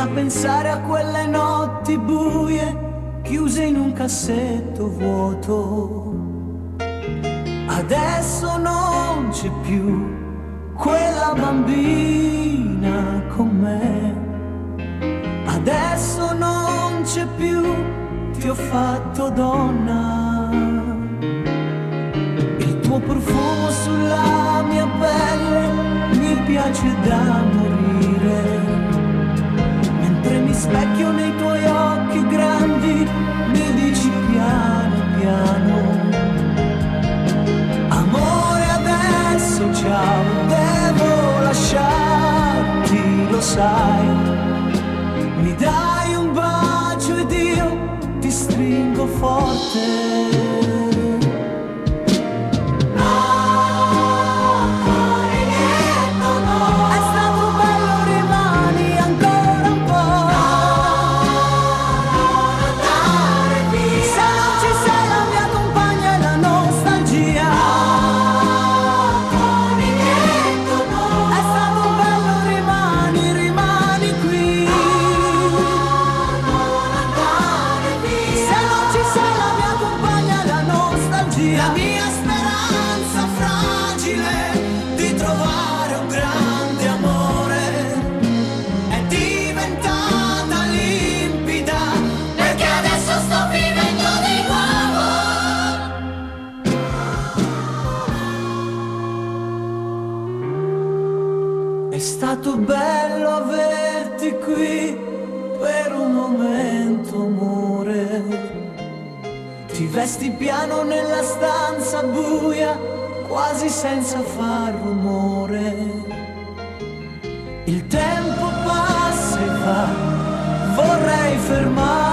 a pensare a quelle notti buie chiuse in un cassetto vuoto. Adesso non c'è più quella bambina con me. Adesso non c'è più, ti ho fatto donna. Il tuo profumo sulla mia pelle mi piace da morire. Mentre mi specchio nei tuoi occhi grandi, mi dici piano piano: amore, adesso ciao, devo lasciarti, lo sai. Mi dai un bacio ed io ti stringo forte. È stato bello averti qui per un momento, amore. Ti vesti piano nella stanza buia, quasi senza far rumore. Il tempo passa e va, vorrei fermarmi